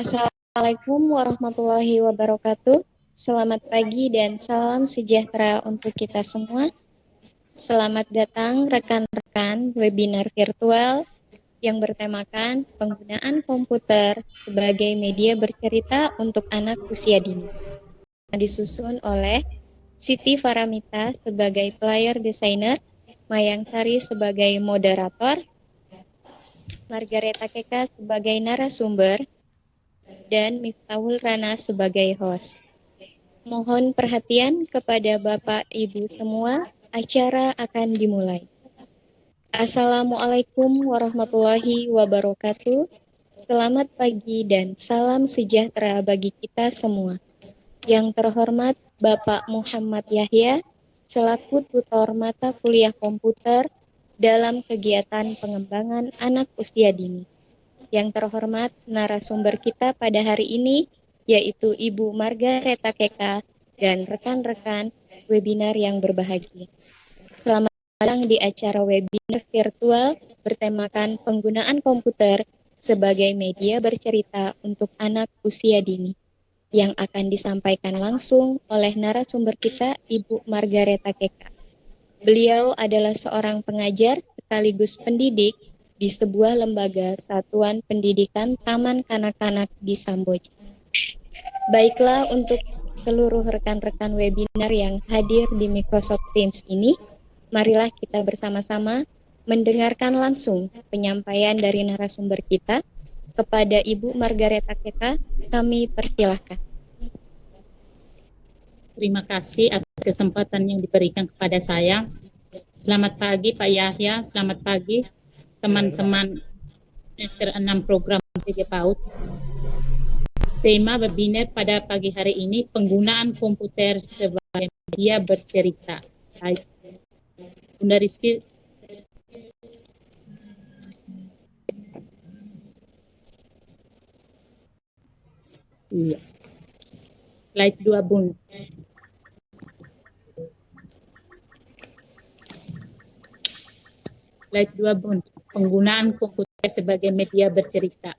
Assalamualaikum warahmatullahi wabarakatuh. Selamat pagi dan salam sejahtera untuk kita semua. Selamat datang rekan-rekan webinar virtual yang bertemakan penggunaan komputer sebagai media bercerita untuk anak usia dini. Disusun oleh Siti Faramita sebagai player designer, Mayang Sari sebagai moderator, Margareta Keka sebagai narasumber, dan Miftahul Rana sebagai host. Mohon perhatian kepada Bapak Ibu semua, acara akan dimulai. Assalamualaikum warahmatullahi wabarakatuh. Selamat pagi dan salam sejahtera bagi kita semua. Yang terhormat Bapak Muhammad Yahya, selaku tutor mata kuliah komputer dalam kegiatan pengembangan anak usia dini. Yang terhormat narasumber kita pada hari ini, yaitu Ibu Margareta Keka dan rekan-rekan webinar yang berbahagia. Selamat datang di acara webinar virtual bertemakan penggunaan komputer sebagai media bercerita untuk anak usia dini, yang akan disampaikan langsung oleh narasumber kita, Ibu Margareta Keka. Beliau adalah seorang pengajar sekaligus pendidik di sebuah lembaga satuan pendidikan Taman Kanak-Kanak di Samboja. Baiklah, untuk seluruh rekan-rekan webinar yang hadir di Microsoft Teams ini, marilah kita bersama-sama mendengarkan langsung penyampaian dari narasumber kita. Kepada Ibu Margareta Keka, kami persilahkan. Terima kasih atas kesempatan yang diberikan kepada saya. Selamat pagi Pak Yahya, selamat pagi teman-teman semester 6 program PJ PAUD. Tema webinar pada pagi hari ini, penggunaan komputer sebagai media bercerita. Bunda Rizky, iya. Slide 2 Bun. Slide 2 Bun. Penggunaan komputer sebagai media bercerita.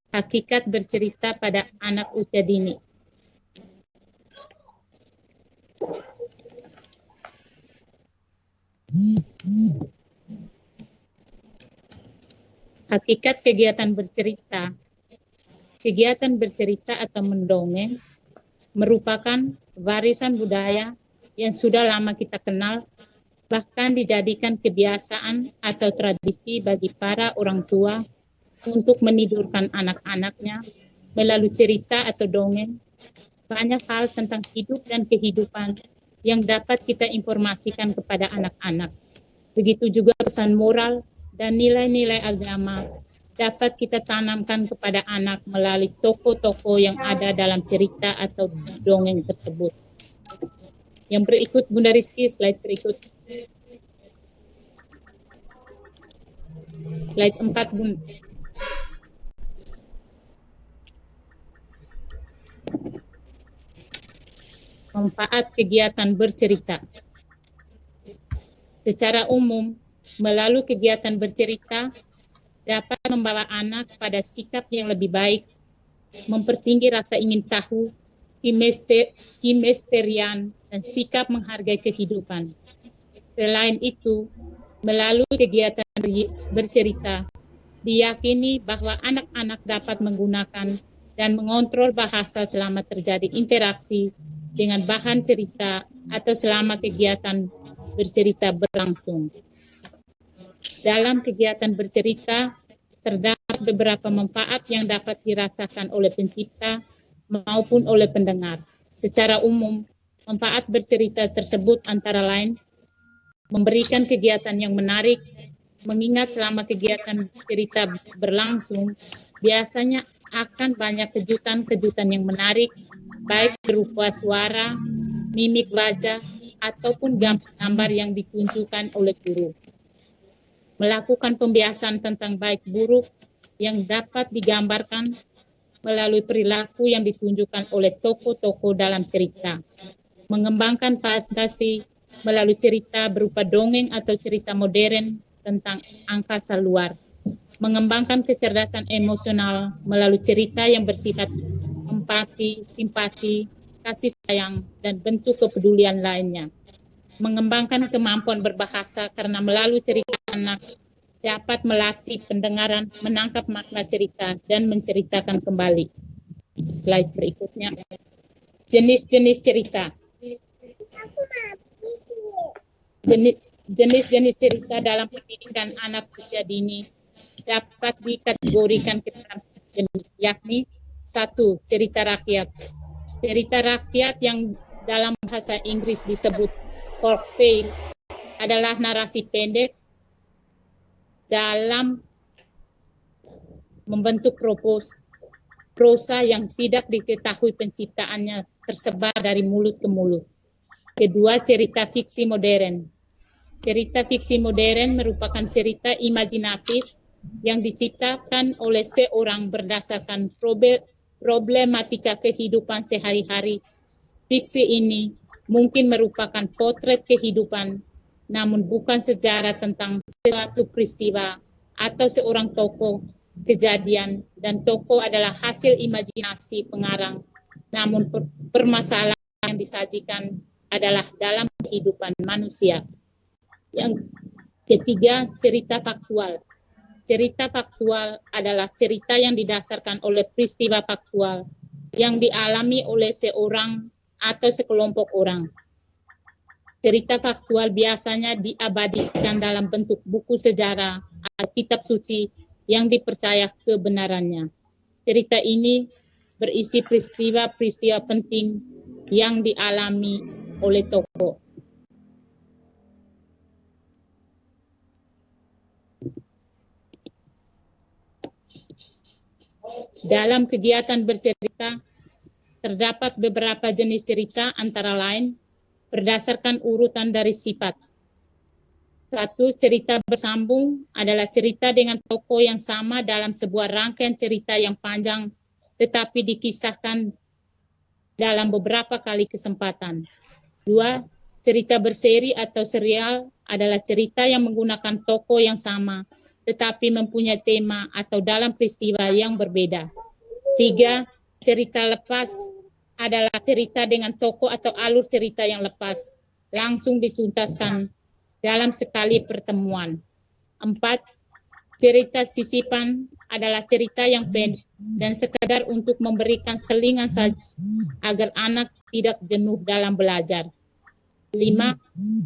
Hakikat bercerita pada anak usia dini. Hakikat kegiatan bercerita. Kegiatan bercerita atau mendongeng merupakan warisan budaya yang sudah lama kita kenal, bahkan dijadikan kebiasaan atau tradisi bagi para orang tua untuk menidurkan anak-anaknya melalui cerita atau dongeng. Banyak hal tentang hidup dan kehidupan yang dapat kita informasikan kepada anak-anak. Begitu juga pesan moral dan nilai-nilai agama dapat kita tanamkan kepada anak melalui tokoh-tokoh yang ada dalam cerita atau dongeng tersebut. Yang berikut Bunda Rizky, slide berikut. Slide 4 Bun. Manfaat kegiatan bercerita. Secara umum, melalui kegiatan bercerita dapat membawa anak pada sikap yang lebih baik, mempertinggi rasa ingin tahu, kimesterian, dan sikap menghargai kehidupan. Selain itu, melalui kegiatan bercerita, diyakini bahwa anak-anak dapat menggunakan dan mengontrol bahasa selama terjadi interaksi dengan bahan cerita atau selama kegiatan bercerita berlangsung. Dalam kegiatan bercerita, terdapat beberapa manfaat yang dapat dirasakan oleh pencipta maupun oleh pendengar. Secara umum, manfaat bercerita tersebut antara lain memberikan kegiatan yang menarik, mengingat selama kegiatan cerita berlangsung, biasanya akan banyak kejutan-kejutan yang menarik, baik berupa suara, mimik wajah, ataupun gambar yang ditunjukkan oleh guru. Melakukan pembiasaan tentang baik buruk yang dapat digambarkan melalui perilaku yang ditunjukkan oleh tokoh-tokoh dalam cerita. Mengembangkan fantasi melalui cerita berupa dongeng atau cerita modern tentang angkasa luar. mengembangkan kecerdasan emosional melalui cerita yang bersifat empati, simpati, kasih sayang, dan bentuk kepedulian lainnya. Mengembangkan kemampuan berbahasa karena melalui cerita anak dapat melatih pendengaran, menangkap makna cerita, dan menceritakan kembali. Slide berikutnya. Jenis-jenis cerita. Jenis-jenis cerita dalam pendidikan anak usia dini dapat dikategorikan ke dalam jenis, yakni 1. Cerita rakyat. Cerita rakyat yang dalam bahasa Inggris disebut folktale adalah narasi pendek dalam membentuk prosa yang tidak diketahui penciptaannya, tersebar dari mulut ke mulut. Kedua, cerita fiksi modern. Cerita fiksi modern merupakan cerita imajinatif yang diciptakan oleh seorang berdasarkan problematika kehidupan sehari-hari. Fiksi ini mungkin merupakan potret kehidupan, namun bukan sejarah tentang suatu peristiwa atau seorang tokoh, kejadian, dan tokoh adalah hasil imajinasi pengarang, namun permasalahan yang disajikan adalah dalam kehidupan manusia. Yang ketiga, cerita faktual. Cerita faktual adalah cerita yang didasarkan oleh peristiwa faktual yang dialami oleh seorang atau sekelompok orang. Cerita faktual biasanya diabadikan dalam bentuk buku sejarah atau kitab suci yang dipercaya kebenarannya. Cerita ini berisi peristiwa-peristiwa penting yang dialami oleh tokoh. Dalam kegiatan bercerita, terdapat beberapa jenis cerita antara lain berdasarkan urutan dari sifat. 1. Cerita bersambung adalah cerita dengan tokoh yang sama dalam sebuah rangkaian cerita yang panjang tetapi dikisahkan dalam beberapa kali kesempatan. 2. Cerita berseri atau serial adalah cerita yang menggunakan tokoh yang sama tetapi mempunyai tema atau dalam peristiwa yang berbeda. 3. Cerita lepas adalah cerita dengan tokoh atau alur cerita yang lepas, langsung dituntaskan dalam sekali pertemuan. 4. Cerita sisipan adalah cerita yang pendek dan sekadar untuk memberikan selingan saja agar anak tidak jenuh dalam belajar. 5.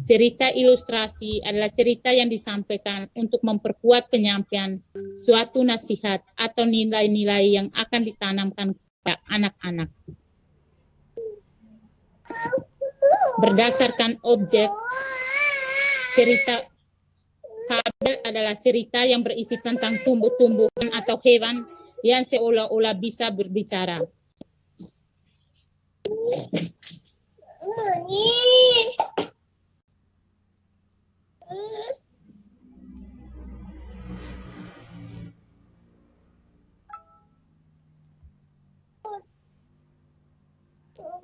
Cerita ilustrasi adalah cerita yang disampaikan untuk memperkuat penyampaian suatu nasihat atau nilai-nilai yang akan ditanamkan kepada anak-anak. Berdasarkan objek, cerita fabel adalah cerita yang berisi tentang tumbuh-tumbuhan atau hewan yang seolah-olah bisa berbicara.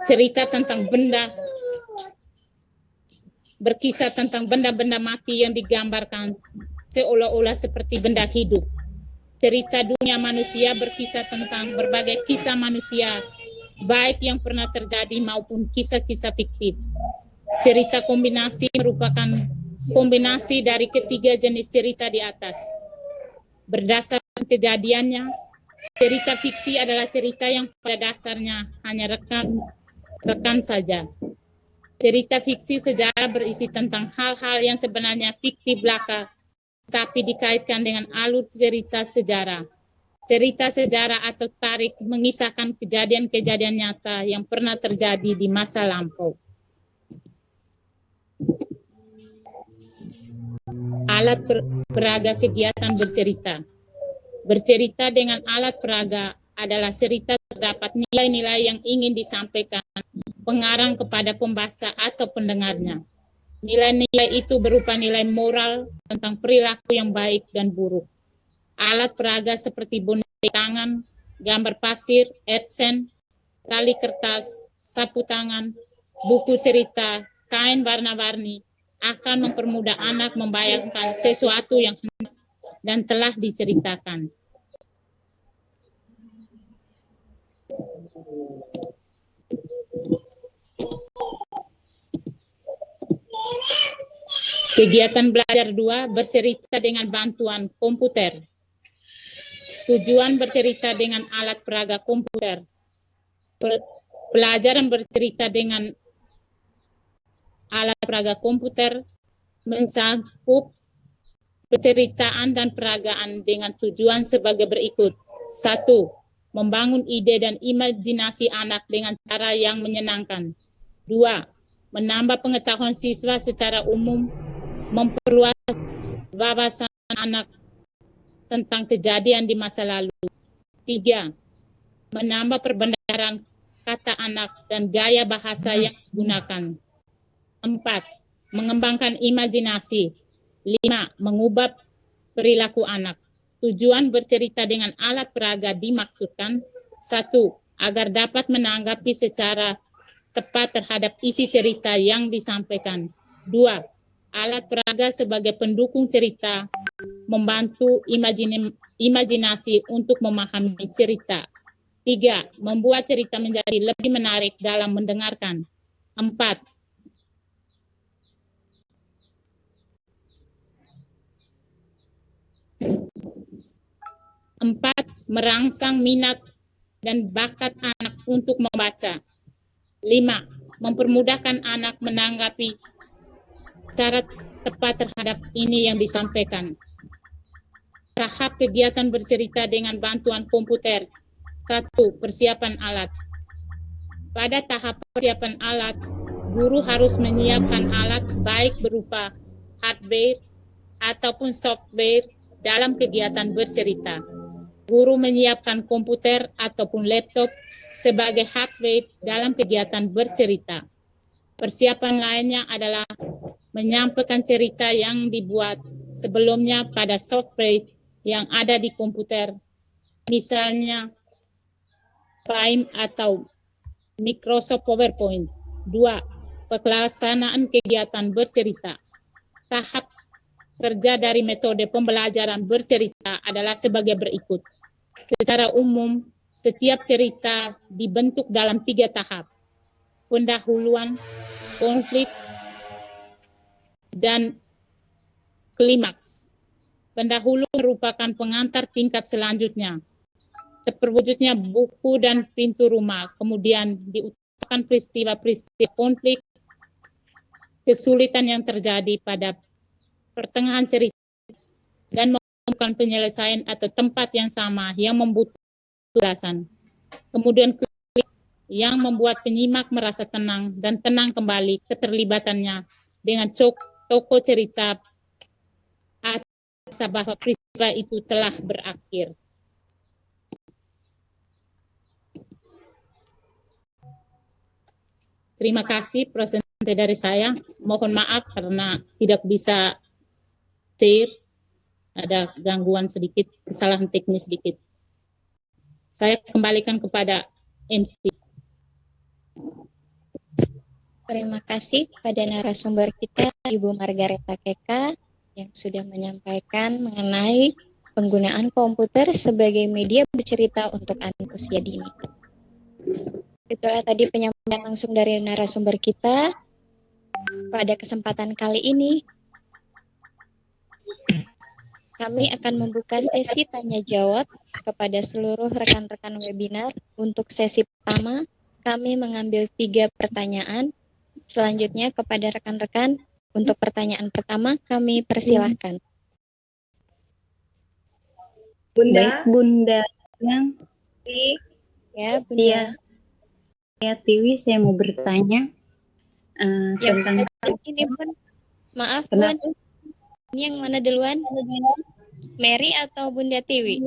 Cerita tentang benda, berkisah tentang benda-benda mati yang digambarkan seolah-olah seperti benda hidup. Cerita dunia manusia berkisah tentang berbagai kisah manusia, baik yang pernah terjadi maupun kisah-kisah fiktif. Cerita kombinasi merupakan kombinasi dari ketiga jenis cerita di atas. Berdasarkan kejadiannya, cerita fiksi adalah cerita yang pada dasarnya hanya rekan saja. Cerita fiksi sejarah berisi tentang hal-hal yang sebenarnya fiktif belaka, tapi dikaitkan dengan alur cerita sejarah. Cerita sejarah atau tarik mengisahkan kejadian-kejadian nyata yang pernah terjadi di masa lampau. Alat peraga kegiatan bercerita. Bercerita dengan alat peraga adalah cerita terdapat nilai-nilai yang ingin disampaikan pengarang kepada pembaca atau pendengarnya. Nilai-nilai itu berupa nilai moral tentang perilaku yang baik dan buruk. Alat peraga seperti boneka tangan, gambar pasir, etsen, tali kertas, sapu tangan, buku cerita, kain warna-warni akan mempermudah anak membayangkan sesuatu yang hendak dan telah diceritakan. Kegiatan belajar 2 bercerita dengan bantuan komputer. Tujuan bercerita dengan alat peraga komputer. Pelajaran bercerita dengan alat peraga komputer mencakup penceritaan dan peragaan dengan tujuan sebagai berikut. 1. Membangun ide dan imajinasi anak dengan cara yang menyenangkan. 2. Menambah pengetahuan siswa secara umum, memperluas wawasan anak tentang kejadian di masa lalu. 3. Menambah perbendaharaan kata anak dan gaya bahasa yang digunakan. 4. Mengembangkan imajinasi. 5. Mengubah perilaku anak. Tujuan bercerita dengan alat peraga dimaksudkan 1. Agar dapat menanggapi secara tepat terhadap isi cerita yang disampaikan. 2. Alat peraga sebagai pendukung cerita, membantu imajinasi untuk memahami cerita. 3. Membuat cerita menjadi lebih menarik dalam mendengarkan. 4. Merangsang minat dan bakat anak untuk membaca. 5. Mempermudahkan anak menanggapi cara tepat terhadap ini yang disampaikan. Tahap kegiatan bercerita dengan bantuan komputer. 1. Persiapan alat. Pada tahap persiapan alat, guru harus menyiapkan alat baik berupa hardware ataupun software dalam kegiatan bercerita. Guru menyiapkan komputer ataupun laptop sebagai hardware dalam kegiatan bercerita. Persiapan lainnya adalah menyampaikan cerita yang dibuat sebelumnya pada software yang ada di komputer, misalnya Paint atau Microsoft PowerPoint. 2. Pelaksanaan kegiatan bercerita. Tahap kerja dari metode pembelajaran bercerita adalah sebagai berikut. Secara umum, setiap cerita dibentuk dalam 3 tahap. Pendahuluan, konflik, dan klimaks. Pendahulu merupakan pengantar tingkat selanjutnya. Seperwujudnya buku dan pintu rumah, kemudian diutarakan peristiwa-peristiwa konflik, kesulitan yang terjadi pada pertengahan cerita, dan menemukan penyelesaian atau tempat yang sama yang membutuhkan ulasan. Kemudian yang membuat penyimak merasa tenang dan tenang kembali keterlibatannya dengan tokoh cerita atau bahwa peristiwa itu telah berakhir. Terima kasih presentasi dari saya. Mohon maaf karena tidak bisa share, ada gangguan sedikit, kesalahan teknis sedikit. Saya kembalikan kepada MC. Terima kasih kepada narasumber kita, Ibu Margareta Keka, yang sudah menyampaikan mengenai penggunaan komputer sebagai media bercerita untuk anak usia dini. Itulah tadi penyampaian langsung dari narasumber kita. Pada kesempatan kali ini, kami akan membuka sesi tanya-jawab kepada seluruh rekan-rekan webinar. Untuk sesi pertama, kami mengambil 3 pertanyaan. Selanjutnya kepada rekan-rekan, untuk pertanyaan pertama kami persilahkan. Bunda. Baik, Bunda yang Ya, Bunda. Ya, Tiwi, saya mau bertanya tentang ini Bun. Maaf, Bun. Ini yang mana duluan? Mary atau Bunda Tiwi?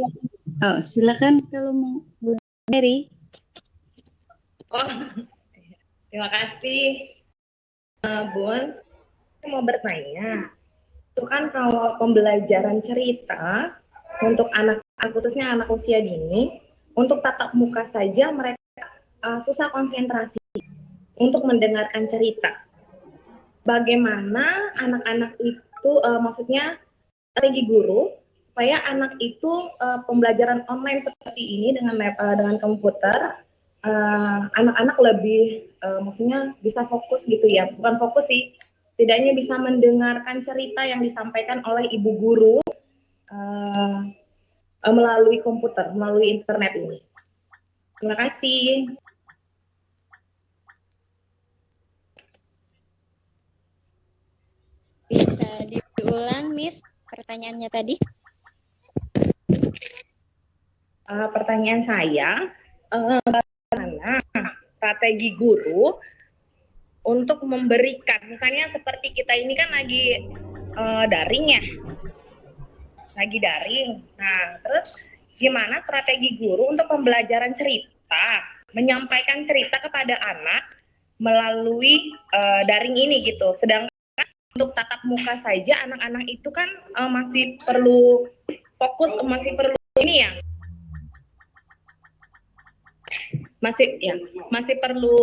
Oh, silakan kalau mau Bunda Mary. Oh, terima kasih, Bun. Saya mau bertanya, itu kan kalau pembelajaran cerita untuk anak khususnya anak usia dini, untuk tatap muka saja mereka susah konsentrasi untuk mendengarkan cerita. Bagaimana anak-anak itu, maksudnya strategi guru supaya anak itu pembelajaran online seperti ini dengan komputer, anak-anak lebih maksudnya bisa fokus gitu ya, bukan fokus sih, setidaknya bisa mendengarkan cerita yang disampaikan oleh ibu guru melalui komputer, melalui internet ini. Terima kasih. Bisa diulang, Miss, pertanyaannya tadi? Pertanyaan saya, bagaimana strategi guru untuk memberikan, misalnya seperti kita ini kan lagi daring ya, lagi daring. Nah, terus gimana strategi guru untuk pembelajaran cerita, menyampaikan cerita kepada anak melalui daring ini gitu. Sedangkan untuk tatap muka saja anak-anak itu kan masih perlu fokus, masih perlu ini ya, masih perlu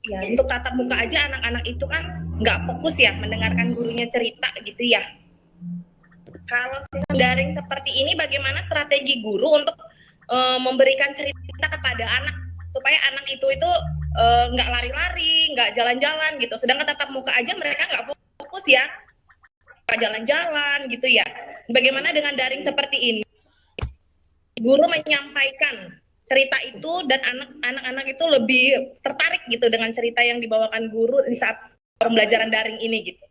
ya, untuk tatap muka aja anak-anak itu kan nggak fokus ya mendengarkan gurunya cerita gitu ya. Kalau sistem daring seperti ini, bagaimana strategi guru untuk memberikan cerita kepada anak supaya anak itu nggak lari-lari, nggak jalan-jalan gitu. Sedangkan tatap muka aja mereka nggak fokus ya, nggak jalan-jalan gitu ya. Bagaimana dengan daring seperti ini? Guru menyampaikan cerita itu dan anak-anak itu lebih tertarik gitu dengan cerita yang dibawakan guru di saat pembelajaran daring ini gitu.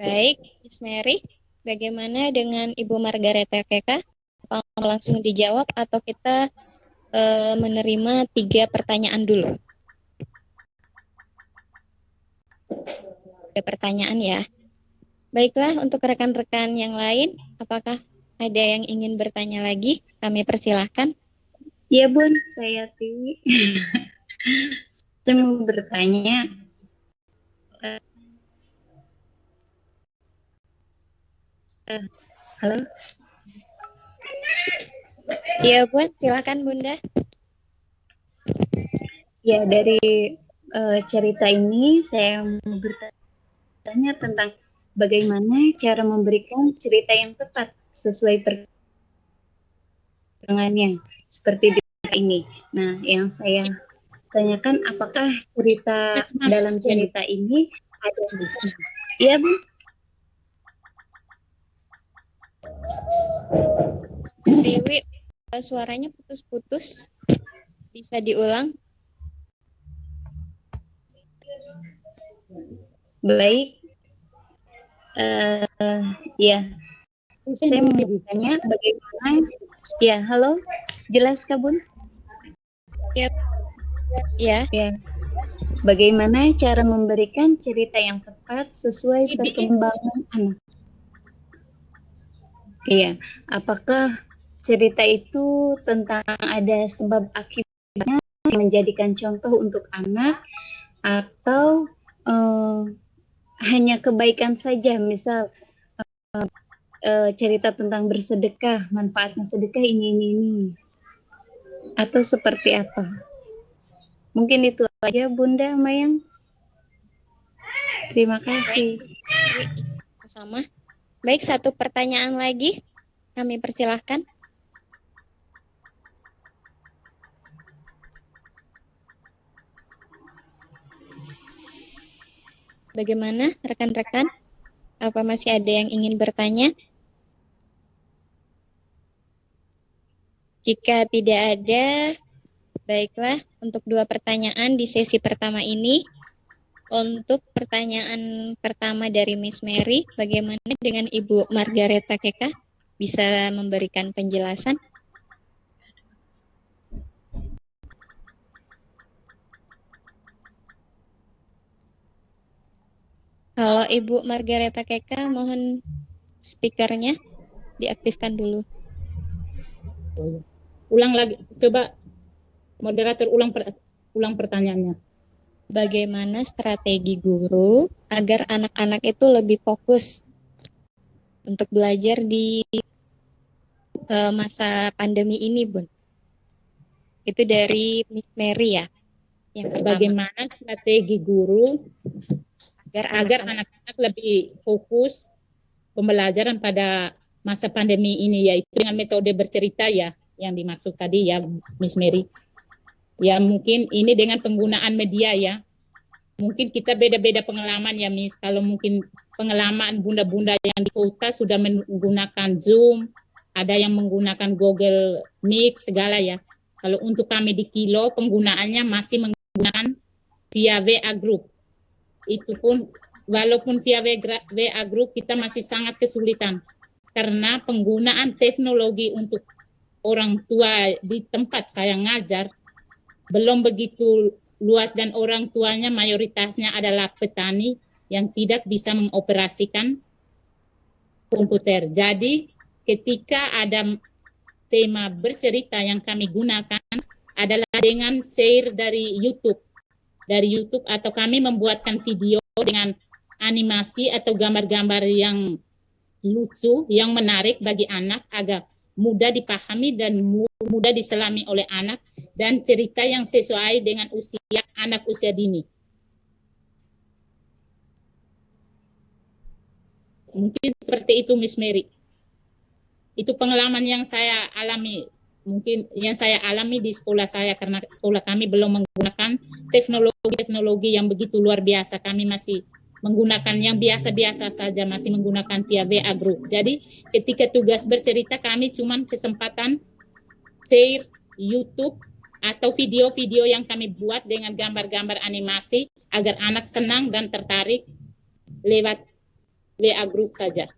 Baik, Miss Mary, bagaimana dengan Ibu Margareta KK? Apa langsung dijawab atau kita menerima 3 pertanyaan dulu? Ada pertanyaan ya. Baiklah, untuk rekan-rekan yang lain, apakah ada yang ingin bertanya lagi? Kami persilahkan. Iya Bun, saya Tiwi. Saya mau bertanya. Halo? Iya Bun, silakan Bunda. Ya, dari cerita ini saya mau bertanya tentang bagaimana cara memberikan cerita yang tepat sesuai perkembangannya seperti di ini. Nah, yang saya tanyakan, apakah cerita dalam cerita ini ada? Iya Bu. Dewi, suaranya putus-putus. Bisa diulang? Baik. Ya, saya mau bertanya bagaimana. Ya, halo, jelas kah Bun? Ya. Ya. Ya. Bagaimana cara memberikan cerita yang tepat sesuai perkembangan anak? Iya, apakah cerita itu tentang ada sebab akibatnya menjadikan contoh untuk anak, atau hanya kebaikan saja, misal cerita tentang bersedekah, manfaatnya sedekah ini, atau seperti apa? Mungkin itu aja Bunda Mayang. Terima kasih. Sama. Baik, 1 pertanyaan lagi. Kami persilahkan. Bagaimana rekan-rekan? Apa masih ada yang ingin bertanya? Jika tidak ada, baiklah, untuk 2 pertanyaan di sesi pertama ini. Untuk pertanyaan pertama dari Miss Mary, bagaimana dengan Ibu Margareta KK? Bisa memberikan penjelasan? Kalau Ibu Margareta KK, mohon speakernya diaktifkan dulu. Ulang lagi, coba moderator ulang pertanyaannya. Bagaimana strategi guru agar anak-anak itu lebih fokus untuk belajar di masa pandemi ini, Bun? Itu dari Miss Mary ya. Yang pertama. Bagaimana strategi guru agar anak-anak lebih fokus pembelajaran pada masa pandemi ini, yaitu dengan metode bercerita ya, yang dimaksud tadi ya Miss Mary. Ya mungkin ini dengan penggunaan media ya. Mungkin kita beda-beda pengalaman ya Miss. Kalau mungkin pengalaman bunda-bunda yang di kota sudah menggunakan Zoom, ada yang menggunakan Google Meet segala ya. Kalau untuk kami di Kilo penggunaannya masih menggunakan via WA Group. Itu pun walaupun via WA Group kita masih sangat kesulitan karena penggunaan teknologi untuk orang tua di tempat saya ngajar belum begitu luas dan orang tuanya mayoritasnya adalah petani yang tidak bisa mengoperasikan komputer. Jadi ketika ada tema bercerita yang kami gunakan adalah dengan share dari YouTube. Dari YouTube atau kami membuatkan video dengan animasi atau gambar-gambar yang lucu, yang menarik bagi anak agar mudah dipahami dan mudah diselami oleh anak dan cerita yang sesuai dengan usia anak usia dini. Mungkin seperti itu Miss Mary. Itu pengalaman yang saya alami, mungkin yang saya alami di sekolah saya karena sekolah kami belum menggunakan teknologi yang begitu luar biasa. Kami masih menggunakan yang biasa-biasa saja, masih menggunakan via WA Group. Jadi ketika tugas bercerita kami cuma kesempatan share YouTube atau video-video yang kami buat dengan gambar-gambar animasi agar anak senang dan tertarik lewat WA Group saja.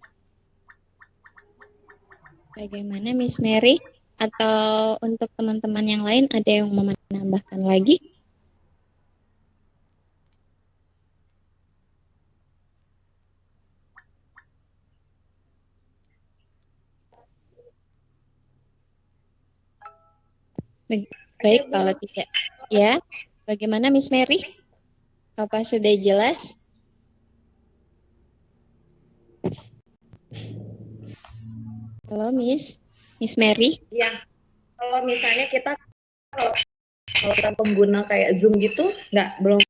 Bagaimana Miss Mary? Atau untuk teman-teman yang lain ada yang mau menambahkan lagi? Baik, kalau tidak ya, bagaimana Miss Mary? Apa sudah jelas? Halo Miss Mary? Ya, kalau misalnya kita kalau pengguna kayak Zoom gitu belum